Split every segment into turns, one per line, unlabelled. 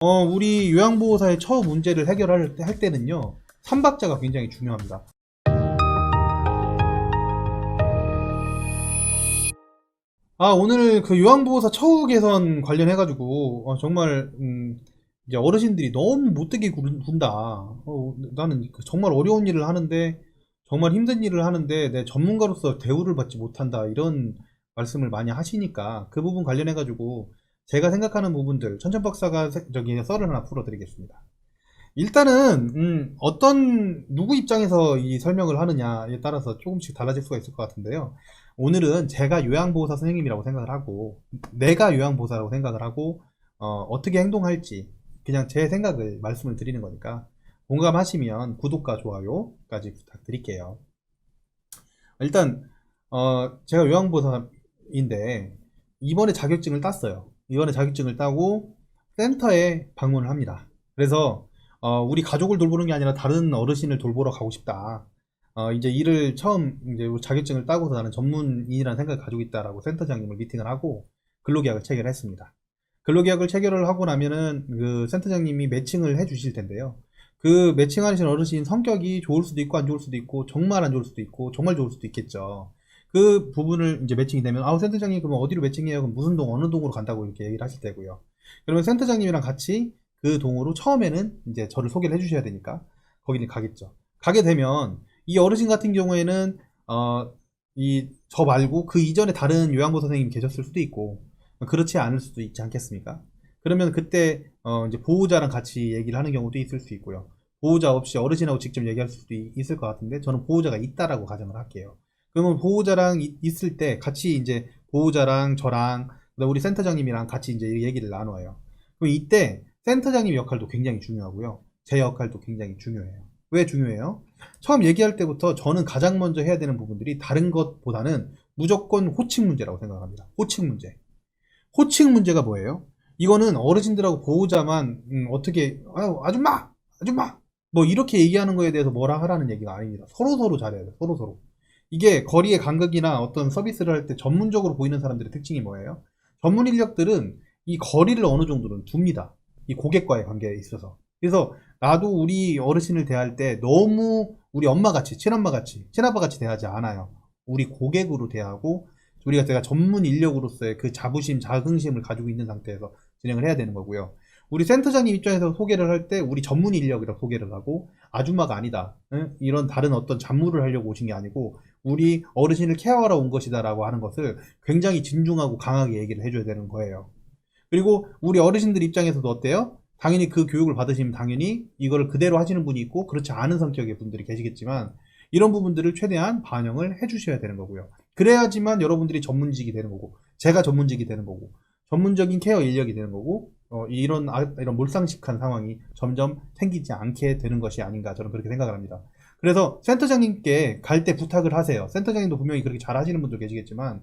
우리 요양보호사의 처우 문제를 해결할 할 때는요, 삼박자가 굉장히 중요합니다. 오늘 그 요양보호사 처우 개선 관련해가지고, 정말, 이제 어르신들이 너무 못되게 군다. 나는 정말 어려운 일을 하는데, 정말 힘든 일을 하는데, 내 전문가로서 대우를 받지 못한다. 이런 말씀을 많이 하시니까, 그 부분 관련해가지고, 제가 생각하는 부분들, 천천박사가 저기 썰을 하나 풀어드리겠습니다. 일단은 누구 입장에서 이 설명을 하느냐에 따라서 조금씩 달라질 수가 있을 것 같은데요. 오늘은 제가 요양보호사 선생님이라고 생각을 하고, 내가 요양보호사라고 생각을 하고, 어떻게 행동할지 그냥 제 생각을 말씀을 드리는 거니까 공감하시면 구독과 좋아요까지 부탁드릴게요. 일단 제가 요양보호사인데 이번에 자격증을 땄어요. 이번에 자격증을 따고 센터에 방문을 합니다. 그래서 우리 가족을 돌보는 게 아니라 다른 어르신을 돌보러 가고 싶다. 이제 일을 처음 이제 자격증을 따고서 나는 전문인이라는 생각을 가지고 있다라고 센터장님을 미팅을 하고 근로계약을 체결했습니다. 근로계약을 체결을 하고 나면은 그 센터장님이 매칭을 해 주실 텐데요. 그 매칭하신 어르신 성격이 좋을 수도 있고 안 좋을 수도 있고 정말 안 좋을 수도 있고 정말 좋을 수도 있겠죠. 그 부분을 이제 매칭이 되면 센터장님 그러면 어디로 매칭해요? 그럼 무슨 동 어느 동으로 간다고 이렇게 얘기를 하실 때고요. 그러면 센터장님이랑 같이 그 동으로 처음에는 이제 저를 소개를 해주셔야 되니까 거기를 가겠죠. 가게 되면 이 어르신 같은 경우에는 저 말고 그 이전에 다른 요양보 선생님이 계셨을 수도 있고 그렇지 않을 수도 있지 않겠습니까? 그러면 그때 이제 보호자랑 같이 얘기를 하는 경우도 있을 수 있고요. 보호자 없이 어르신하고 직접 얘기할 수도 있을 것 같은데 저는 보호자가 있다라고 가정을 할게요. 그러면 보호자랑 있을 때 같이 이제 보호자랑 저랑 우리 센터장님이랑 같이 이제 얘기를 나눠요. 그럼 이때 센터장님 역할도 굉장히 중요하고요. 제 역할도 굉장히 중요해요. 왜 중요해요? 처음 얘기할 때부터 저는 가장 먼저 해야 되는 부분들이 다른 것보다는 무조건 호칭 문제라고 생각합니다. 호칭 문제. 호칭 문제가 뭐예요? 이거는 어르신들하고 보호자만 어떻게 아줌마 뭐 이렇게 얘기하는 거에 대해서 뭐라 하라는 얘기가 아닙니다. 서로 잘해야 돼요. 서로. 이게 거리의 간극이나 어떤 서비스를 할 때 전문적으로 보이는 사람들의 특징이 뭐예요? 전문 인력들은 이 거리를 어느 정도는 둡니다. 이 고객과의 관계에 있어서. 그래서 나도 우리 어르신을 대할 때 너무 우리 엄마같이, 친엄마같이, 친아빠같이 대하지 않아요. 우리 고객으로 대하고 내가 전문 인력으로서의 그 자부심, 자긍심을 가지고 있는 상태에서 진행을 해야 되는 거고요. 우리 센터장님 입장에서 소개를 할 때 우리 전문 인력이라고 소개를 하고 아줌마가 아니다. 이런 다른 어떤 잡무를 하려고 오신 게 아니고 우리 어르신을 케어하러 온 것이다 라고 하는 것을 굉장히 진중하고 강하게 얘기를 해줘야 되는 거예요. 그리고 우리 어르신들 입장에서도 어때요? 당연히 그 교육을 받으시면 당연히 이거를 그대로 하시는 분이 있고 그렇지 않은 성격의 분들이 계시겠지만 이런 부분들을 최대한 반영을 해주셔야 되는 거고요. 그래야지만 여러분들이 전문직이 되는 거고 제가 전문직이 되는 거고 전문적인 케어 인력이 되는 거고 이런 몰상식한 상황이 점점 생기지 않게 되는 것이 아닌가 저는 그렇게 생각을 합니다. 그래서 센터장님께 갈 때 부탁을 하세요. 센터장님도 분명히 그렇게 잘 하시는 분들 계시겠지만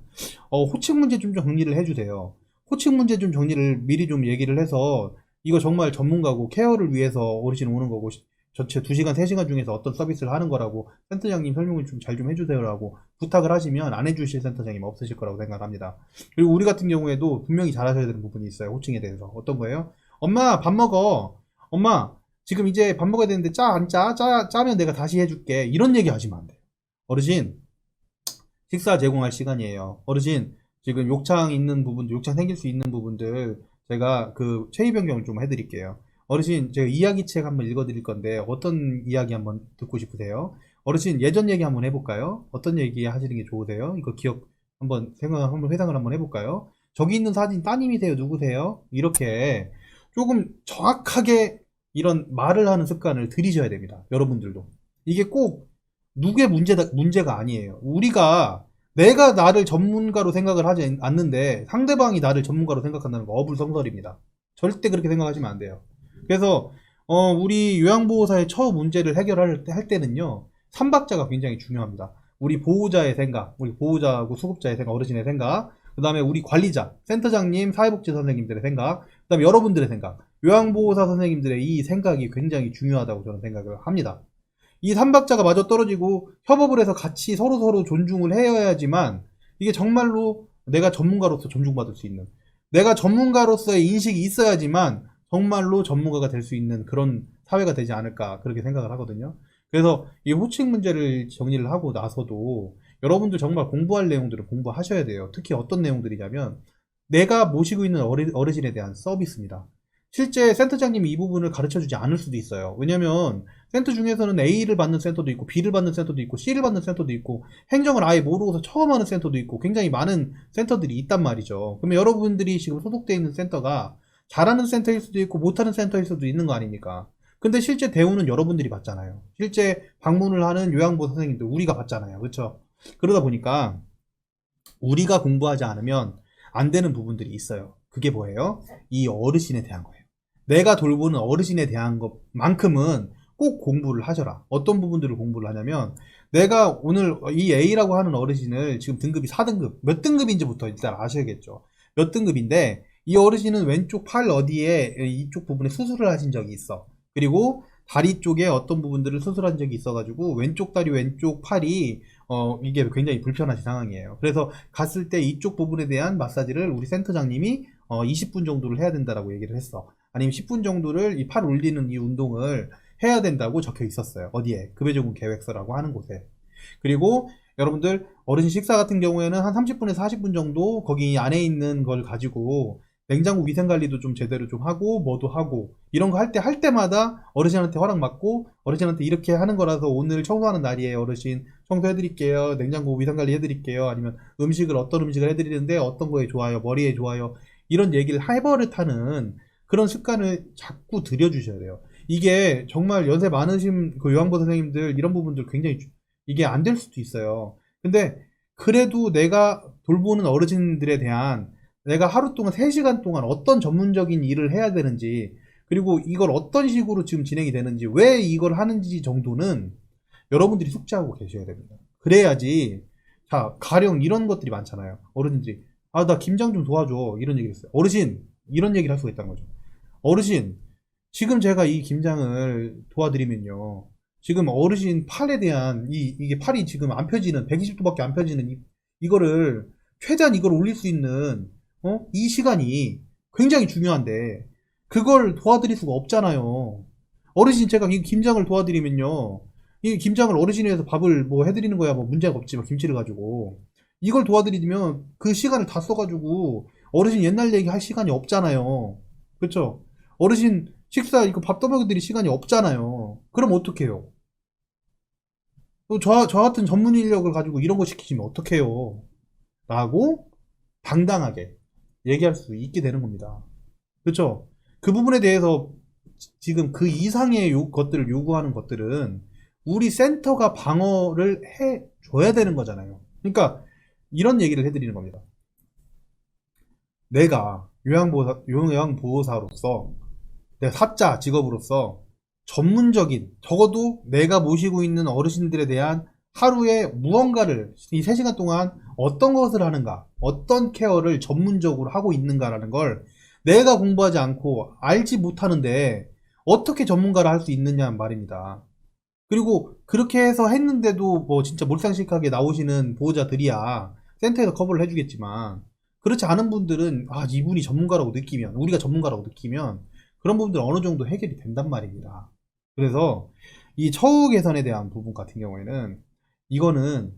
호칭 문제 좀 정리를 해주세요. 호칭 문제 좀 정리를 미리 좀 얘기를 해서 이거 정말 전문가고 케어를 위해서 어르신 오는 거고 전체 2시간, 3시간 중에서 어떤 서비스를 하는 거라고 센터장님 설명을 좀 잘 좀 해주세요라고 부탁을 하시면 안 해주실 센터장님 없으실 거라고 생각합니다. 그리고 우리 같은 경우에도 분명히 잘 하셔야 되는 부분이 있어요. 호칭에 대해서. 어떤 거예요? 엄마 밥 먹어. 엄마 지금 이제 밥 먹어야 되는데 안 짜? 짜면 내가 다시 해줄게. 이런 얘기 하시면 안 돼요. 어르신 식사 제공할 시간이에요. 어르신 지금 욕창 있는 부분들, 욕창 생길 수 있는 부분들 제가 그 체위 변경 좀 해드릴게요. 어르신 제가 이야기책 한번 읽어드릴 건데 어떤 이야기 한번 듣고 싶으세요? 어르신 예전 얘기 한번 해볼까요? 어떤 얘기 하시는 게 좋으세요? 이거 기억 한번 회상을 한번 해볼까요? 저기 있는 사진 따님이세요? 누구세요? 이렇게 조금 정확하게 이런 말을 하는 습관을 들이셔야 됩니다. 여러분들도. 이게 꼭 누구의 문제가 아니에요. 내가 나를 전문가로 생각을 하지 않는데 상대방이 나를 전문가로 생각한다는 거 어불성설입니다. 절대 그렇게 생각하시면 안 돼요. 그래서 우리 요양보호사의 처우 문제를 해결할 때는요. 삼박자가 굉장히 중요합니다. 우리 보호자의 생각, 우리 보호자하고 수급자의 생각, 어르신의 생각, 그 다음에 우리 관리자, 센터장님, 사회복지 선생님들의 생각, 그 다음에 여러분들의 생각, 요양보호사 선생님들의 이 생각이 굉장히 중요하다고 저는 생각을 합니다. 이 삼박자가 마저 떨어지고 협업을 해서 같이 서로 존중을 해야지만 이게 정말로 내가 전문가로서 존중받을 수 있는 내가 전문가로서의 인식이 있어야지만 정말로 전문가가 될 수 있는 그런 사회가 되지 않을까 그렇게 생각을 하거든요. 그래서 이 호칭 문제를 정리를 하고 나서도 여러분들 정말 공부할 내용들을 공부하셔야 돼요. 특히 어떤 내용들이냐면 내가 모시고 있는 어르신에 대한 서비스입니다. 실제 센터장님이 이 부분을 가르쳐 주지 않을 수도 있어요. 왜냐면 센터 중에서는 A를 받는 센터도 있고 B를 받는 센터도 있고 C를 받는 센터도 있고 행정을 아예 모르고서 처음 하는 센터도 있고 굉장히 많은 센터들이 있단 말이죠. 그러면 여러분들이 지금 소속되어 있는 센터가 잘하는 센터일 수도 있고 못하는 센터일 수도 있는 거 아닙니까? 근데 실제 대우는 여러분들이 받잖아요. 실제 방문을 하는 요양보호 선생님들 우리가 받잖아요. 그렇죠? 그러다 보니까 우리가 공부하지 않으면 안 되는 부분들이 있어요. 그게 뭐예요? 이 어르신에 대한 거예요. 내가 돌보는 어르신에 대한 것만큼은 꼭 공부를 하셔라. 어떤 부분들을 공부를 하냐면 내가 오늘 이 A라고 하는 어르신을 지금 등급이 4등급 몇 등급인지부터 일단 아셔야겠죠. 몇 등급인데 이 어르신은 왼쪽 팔 어디에 이쪽 부분에 수술을 하신 적이 있어. 그리고 다리 쪽에 어떤 부분들을 수술한 적이 있어가지고 왼쪽 다리 왼쪽 팔이 이게 굉장히 불편하신 상황이에요. 그래서 갔을 때 이쪽 부분에 대한 마사지를 우리 센터장님이 20분 정도를 해야 된다라고 얘기를 했어. 아니면 10분 정도를 이 팔 올리는 이 운동을 해야 된다고 적혀 있었어요. 어디에? 급여조금 계획서라고 하는 곳에. 그리고 여러분들 어르신 식사 같은 경우에는 한 30분에서 40분 정도 거기 안에 있는 걸 가지고 냉장고 위생관리도 좀 제대로 좀 하고 뭐도 하고 이런 거 할 때마다 어르신한테 허락 받고 어르신한테 이렇게 하는 거라서 오늘 청소하는 날이에요. 어르신 청소해드릴게요. 냉장고 위생관리 해드릴게요. 아니면 어떤 음식을 해드리는데 어떤 거에 좋아요. 머리에 좋아요. 이런 얘기를 해버릇하는 그런 습관을 자꾸 들여주셔야 돼요. 이게 정말 연세 많으신 그 요양보 선생님들 이런 부분들 굉장히 이게 안 될 수도 있어요. 근데 그래도 내가 돌보는 어르신들에 대한 내가 하루 동안 3시간 동안 어떤 전문적인 일을 해야 되는지 그리고 이걸 어떤 식으로 지금 진행이 되는지 왜 이걸 하는지 정도는 여러분들이 숙지하고 계셔야 됩니다. 그래야지 자 가령 이런 것들이 많잖아요. 어르신들이 나 김장 좀 도와줘 이런 얘기를 했어요. 어르신 이런 얘기를 할 수가 있다는 거죠. 어르신 지금 제가 이 김장을 도와드리면요 지금 어르신 팔에 대한 이게 팔이 지금 안 펴지는 120도밖에 안 펴지는 이거를 최대한 이걸 올릴 수 있는 이 시간이 굉장히 중요한데 그걸 도와드릴 수가 없잖아요. 어르신 제가 이 김장을 도와드리면요 이 김장을 어르신 위해서 밥을 뭐 해드리는 거야 뭐 문제가 없지 뭐 김치를 가지고 이걸 도와드리면 그 시간을 다 써가지고 어르신 옛날 얘기 할 시간이 없잖아요. 그렇죠? 어르신 식사 이거 밥 떠먹여드릴 시간이 없잖아요. 그럼 어떡해요? 저 같은 전문 인력을 가지고 이런 거 시키시면 어떡해요? 라고 당당하게 얘기할 수 있게 되는 겁니다. 그렇죠? 그 부분에 대해서 지금 그 이상의 것들을 요구하는 것들은 우리 센터가 방어를 해줘야 되는 거잖아요. 그러니까 이런 얘기를 해드리는 겁니다. 내가 요양보호사로서 내 사자 직업으로서 전문적인 적어도 내가 모시고 있는 어르신들에 대한 하루에 무언가를 이 3시간 동안 어떤 것을 하는가 어떤 케어를 전문적으로 하고 있는가라는 걸 내가 공부하지 않고 알지 못하는데 어떻게 전문가를 할 수 있느냐 말입니다. 그리고 그렇게 해서 했는데도 뭐 진짜 몰상식하게 나오시는 보호자들이야 센터에서 커버를 해주겠지만 그렇지 않은 분들은 이분이 전문가라고 느끼면 우리가 전문가라고 느끼면 그런 부분들은 어느 정도 해결이 된단 말입니다. 그래서 이 처우 개선에 대한 부분 같은 경우에는 이거는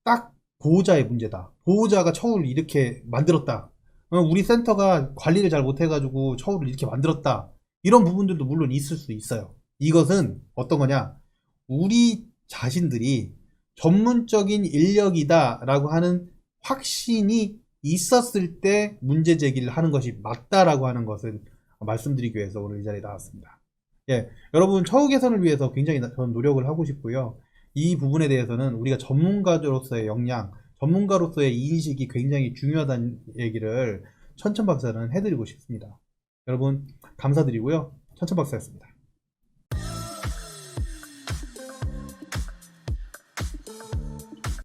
딱 보호자의 문제다. 보호자가 처우를 이렇게 만들었다. 우리 센터가 관리를 잘 못해가지고 처우를 이렇게 만들었다. 이런 부분들도 물론 있을 수 있어요. 이것은 어떤 거냐? 우리 자신들이 전문적인 인력이다 라고 하는 확신이 있었을 때 문제 제기를 하는 것이 맞다라고 하는 것을 말씀드리기 위해서 오늘 이 자리에 나왔습니다. 예, 여러분 처우 개선을 위해서 굉장히 저는 노력을 하고 싶고요. 이 부분에 대해서는 우리가 전문가로서의 역량, 전문가로서의 인식이 굉장히 중요하다는 얘기를 천천박사는 해드리고 싶습니다. 여러분 감사드리고요. 천천박사였습니다.